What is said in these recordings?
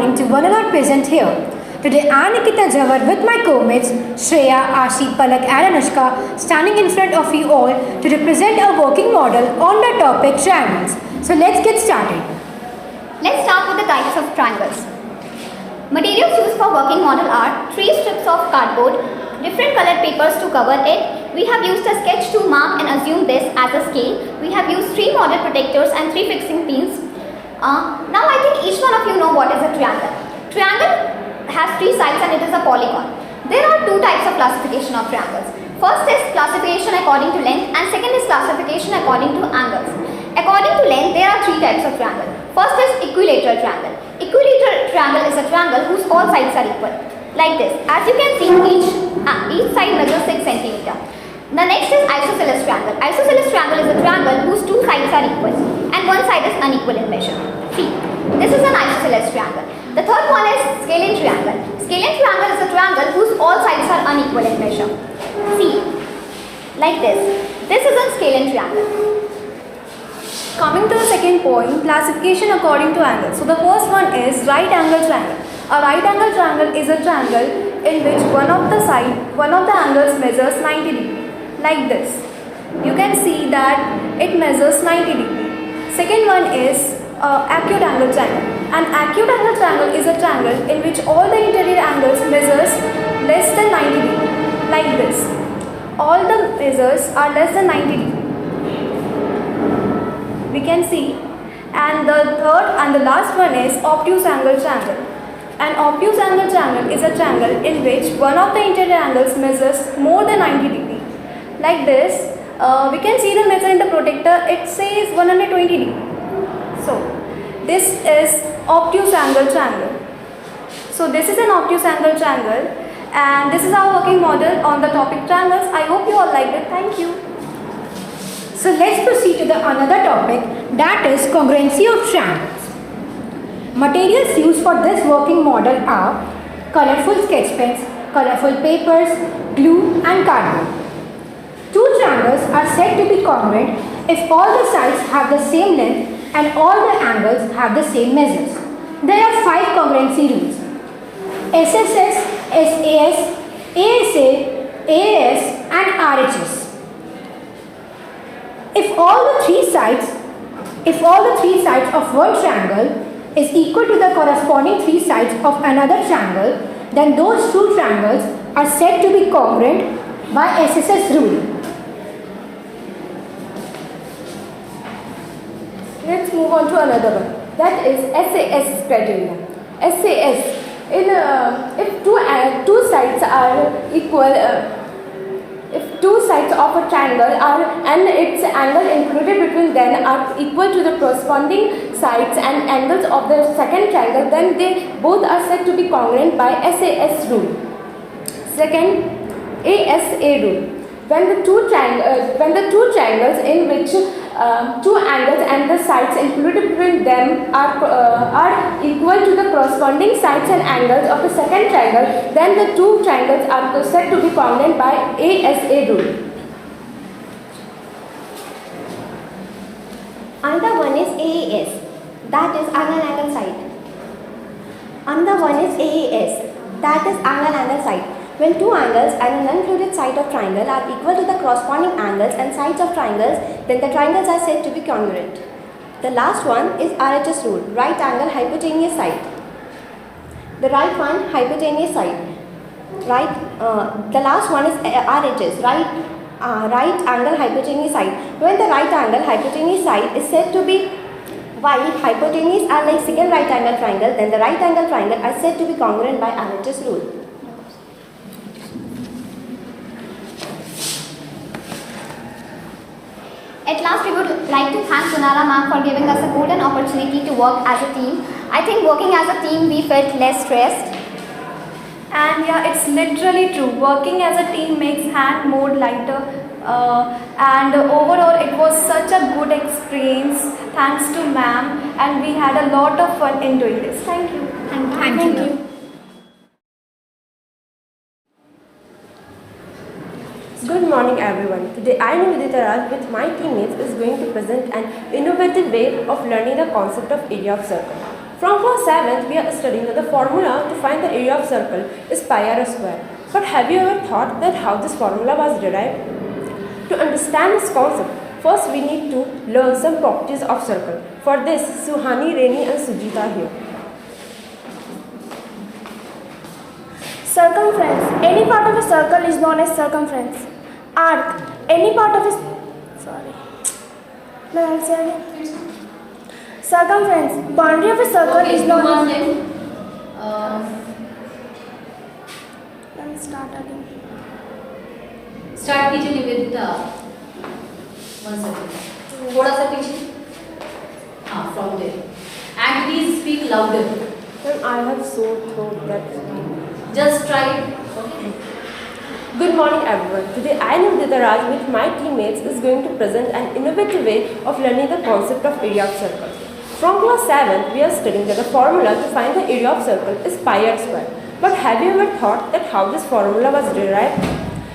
calling to one and all present here. Today I am Nikita Jawar with my co-mates Shreya, Ashi, Palak and Anushka standing in front of you all to represent a working model on the topic triangles. So let's get started. Let's start with the types of triangles. Materials used for working model are 3 strips of cardboard, different colored papers to cover it. We have used a sketch to mark and assume this as a scale. We have used 3 model protectors and 3 fixing pins. Now I think each one of you know what is a triangle. Triangle has 3 sides and it is a polygon. There are 2 types of classification of triangles. First is classification according to length and second is classification according to angles. According to length, there are 3 types of triangle. First is equilateral triangle. Equilateral triangle is a triangle whose all sides are equal. Like this. As you can see, each side measures 6 cm. The next is isosceles triangle. Isosceles triangle is a triangle whose 2 sides are equal and one side is unequal in measure. See, this is an isosceles triangle. The third one is scalene triangle. Scalene triangle is a triangle whose all sides are unequal in measure. See, like this. This is a scalene triangle. Coming to the second point, classification according to angle. So the first one is right angle triangle. A right angle triangle is a triangle in which one of the angles measures 90 degrees. Like this. You can see that it measures 90 degrees. Second one is acute angle triangle. An acute angle triangle is a triangle in which all the interior angles measures less than 90 degrees. Like this. All the measures are less than 90 degrees. We can see. And the third and the last one is obtuse angle triangle. An obtuse angle triangle is a triangle in which one of the interior angles measures more than 90 degrees. Like this, we can see the measure in the protector, it says 120 degrees. So, this is obtuse angle triangle. So, this is an obtuse angle triangle and this is our working model on the topic triangles. I hope you all liked it. Thank you. So let's proceed to the another topic, that is congruency of triangles. Materials used for this working model are colorful sketch pens, colorful papers, glue and cardboard. 2 triangles are said to be congruent if all the sides have the same length and all the angles have the same measures. There are 5 congruency rules: SSS, SAS, ASA, AAS and RHS. If all the three sides of one triangle is equal to the corresponding 3 sides of another triangle, then those 2 triangles are said to be congruent by SSS rule. Let's move on to another one. That is SAS criteria. SAS, if two sides are equal, if 2 sides of a triangle are and its angle included between them are equal to the corresponding sides and angles of the second triangle, then they both are said to be congruent by SAS rule. Second, ASA rule. When the two triangles in which 2 angles and the sides included between them are equal to the corresponding sides and angles of the second triangle, then the 2 triangles are said to be congruent by ASA rule. Another one is AAS, that is angle side. Another one is AAS, that is angle side. When 2 angles and an unincluded side of triangle are equal to the corresponding angles and sides of triangles, then the triangles are said to be congruent. The last one is RHS rule, right angle hypotenuse side. The right one, hypotenuse side. The last one is RHS, right angle hypotenuse side. When the right angle hypotenuse side is said to be while hypotenuse are like second right angle triangle, then the right angle triangle are said to be congruent by RHS rule. At last, we would like to thank Sonala ma'am for giving us a golden opportunity to work as a team. I think working as a team, we felt less stressed. And yeah, it's literally true. Working as a team makes hand more lighter. And overall, it was such a good experience. Thanks to ma'am, and we had a lot of fun in doing this. Thank you. Thank you. Good morning everyone. Today I, Nivedita Raj, with my teammates is going to present an innovative way of learning the concept of area of circle. From class 7th, we are studying that the formula to find the area of circle is pi r square. But have you ever thought that how this formula was derived? To understand this concept, first we need to learn some properties of circle. For this, Suhani, Reni and Sujita are here. Circumference. Any part of a circle is known as circumference. Arc. Any part of a... Sorry. Then I'll say again. Circumference. Boundary of a circle is known as... Let me start again. Start कीजिए Nivedita. One second, थोड़ा सा पीछे. हाँ, from there. And please speak louder. Then I have so thought that... just try. Okay. Good morning everyone. Today I, Nivedita Raj, with my teammates is going to present an innovative way of learning the concept of area of circle. From class 7th, we are studying that the formula to find the area of circle is pi r square. But have you ever thought that how this formula was derived?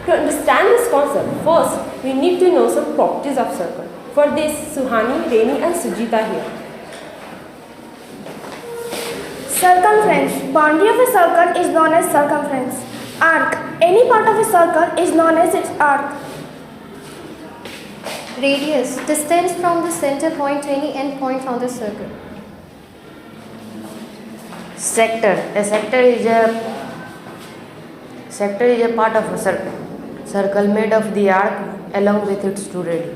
To understand this concept, first we need to know some properties of circle. For this, Suhani, Reni and Sujita are here. Circumference. Boundary of a circle is known as circumference. Arc. Any part of a circle is known as its arc. Radius, distance from the center point to any end point on the circle. Sector. A sector is a part of a circle. Circle made of the arc along with its two radii.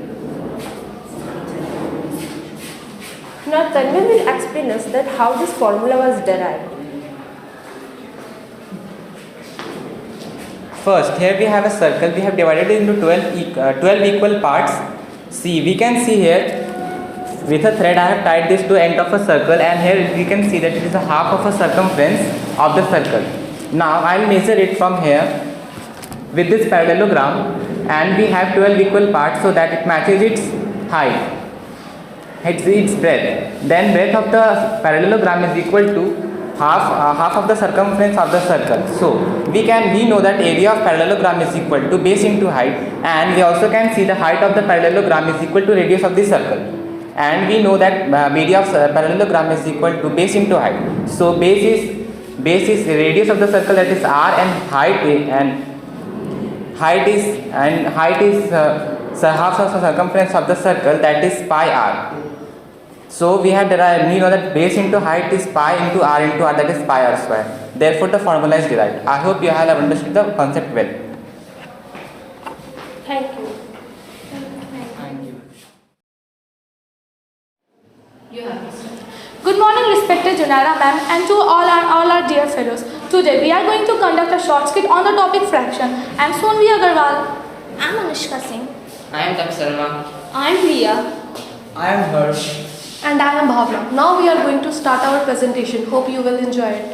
Now Tanvir will explain us that how this formula was derived. First, here we have a circle. We have divided it into 12 equal parts. See, we can see here with a thread I have tied this to end of a circle, and here we can see that it is a half of a circumference of the circle. Now I will measure it from here with this parallelogram, and we have 12 equal parts so that it matches its height, its breadth. Then breadth of the parallelogram is equal to half of the circumference of the circle. So we know that area of parallelogram is equal to base into height, and we also can see the height of the parallelogram is equal to radius of the circle, and we know that area of parallelogram is equal to base into height. So base is radius of the circle, that is r, and height is half of the circumference of the circle, that is pi r. So we know that base into height is pi into r, that is pi r square. Therefore the formula is derived. I hope you have understood the concept well. Thank you. Thank you. You have to start. Good morning, respected Junara ma'am, and to all our dear fellows. Today we are going to conduct a short skit on the topic fraction. I am Sonvi Agarwal. I'm Anushka Singh. I am Tak Sarma. I'm Priya. I am Harsh. And I am Bhavna. Now we are going to start our presentation. Hope you will enjoy it.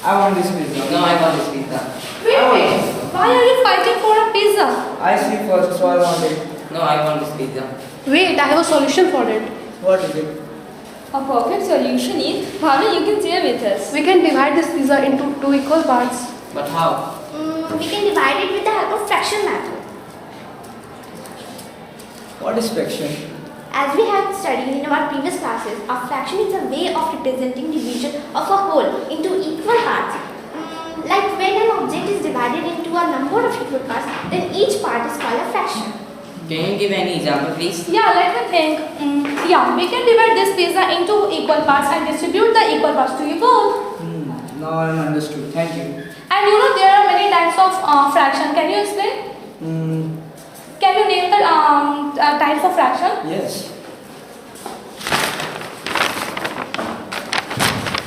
I want this pizza. No, I want this pizza. Wait. Why are you fighting for a pizza? I see first, so I want it. No, I want this pizza. Wait, I have a solution for it. What is it? A perfect solution is, Bhavna, you can share with us. We can divide this pizza into 2 equal parts. But how? We can divide it with the help of fraction method. What is fraction? As we have studied in our previous classes, a fraction is a way of representing division of a whole into equal parts. Like when an object is divided into a number of equal parts, then each part is called a fraction. Can you give any example, please? Yeah, let me think. We can divide this pizza into equal parts and distribute the equal parts to you both. Now I understood. Thank you. And there are many types of fraction. Can you explain? Can you name the types of fraction? Yes.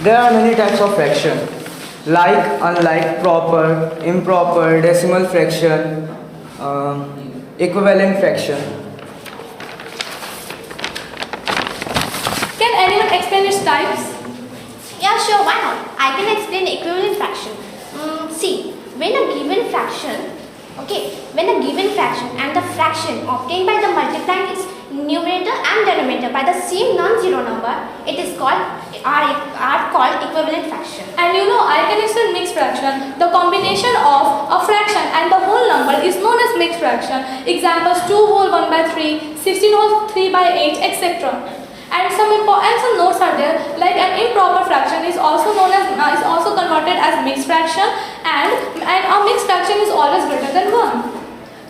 There are many types of fraction, like, unlike, proper, improper, decimal fraction, equivalent fraction. Can anyone explain its types? Yeah, sure, why not? I can explain equivalent fraction. See, when a given fraction and the fraction obtained by the multiplying its numerator and denominator by the same non-zero number, it is called equivalent fraction. And I can explain mixed fraction. The combination of a fraction and the whole number is known as mixed fraction. Examples: 2 whole 1 by 3, 16 whole 3 by 8, etc. And some notes are there, like an improper fraction is also known as is also converted as mixed fraction, and a mixed fraction is always greater than 1.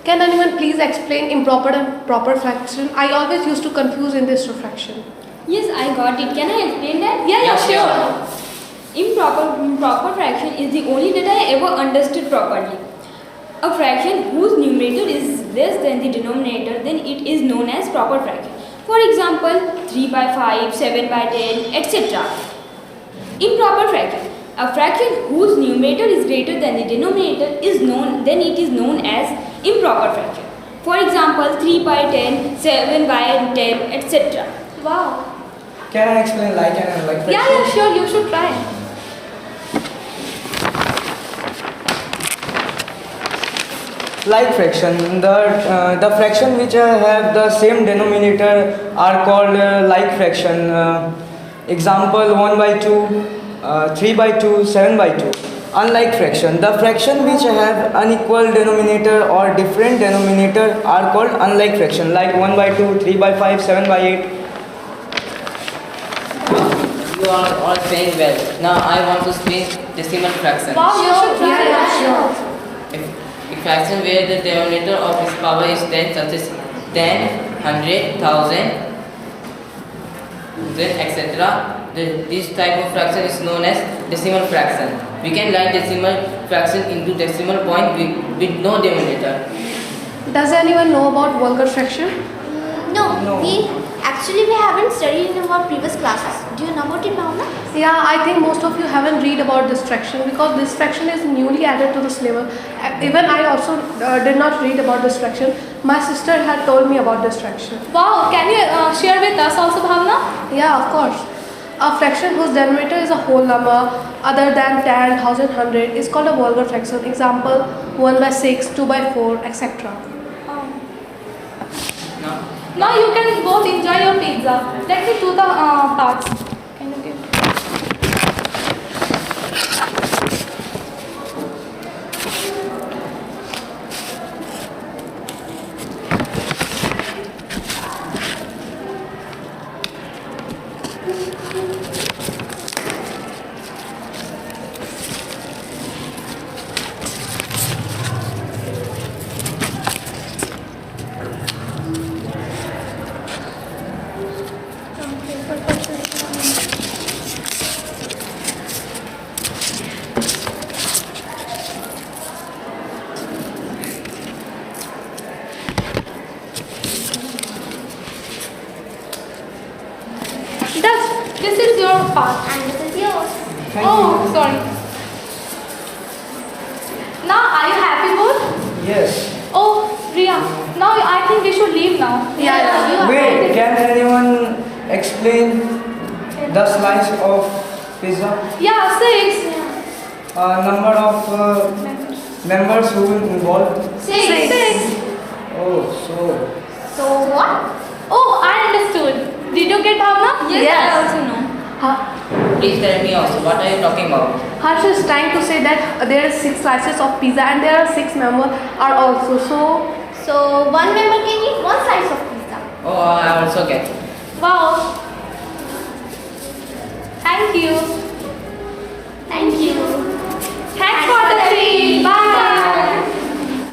Can anyone please explain improper and proper fraction? I always used to confuse in this fraction. Yes, I got it. Can I explain that? Yeah, sure. Improper fraction is the only that I ever understood properly. A fraction whose numerator is less than the denominator, then it is known as proper fraction. For example, 3 by 5, 7 by 10, etc. Improper fraction. A fraction whose numerator is greater than the denominator is known, then it is known as improper fraction. For example, 3 by 10, 7 by 10, etc. Wow. Can I explain like and unlike fraction? Yeah, sure, you should try. Like fraction, the fraction which have the same denominator are called like fraction. Example 1 by 2, 3 by 2, 7 by 2. Unlike fraction, the fraction which have unequal denominator or different denominator are called unlike fraction, like 1 by 2, 3 by 5, 7 by 8. You are all saying well. Now I want to explain decimal fraction. Wow, you should try. If fraction where the denominator of its power is 10, such as 10, 100, 1000, etc. This type of fraction is known as decimal fraction. We can write decimal fraction into decimal point with no denominator. Does anyone know about vulgar fraction? No. We haven't studied in our previous classes. Do you know about it, Bhavna? Yeah, I think most of you haven't read about this fraction because this fraction is newly added to the syllabus. Even I also did not read about this fraction. My sister had told me about this fraction. Wow, can you share with us also, Bhavna? Yeah, of course. A fraction whose denominator is a whole number other than 10, 1000, 100 is called a vulgar fraction. Example 1 by 6, 2 by 4, etc. Now you can both enjoy your pizza. Let me do the parts. Can you give? This is your part. And this is yours. Oh, sorry. Now, are you happy both? Yes. Oh, Riya. Now I think we should leave now. Yeah. You are Wait, right. can anyone explain the slice of pizza? Yeah, 6. Number of members who involved? 6. Oh, so. So what? Oh, I understood. Did you get Bhavna? Yes, I also know. Please tell me also, what are you talking about? Harsh is trying to say that there are 6 slices of pizza and there are 6 members are also. So one member can eat 1 slice of pizza. Oh, I also get. Wow. Thank you.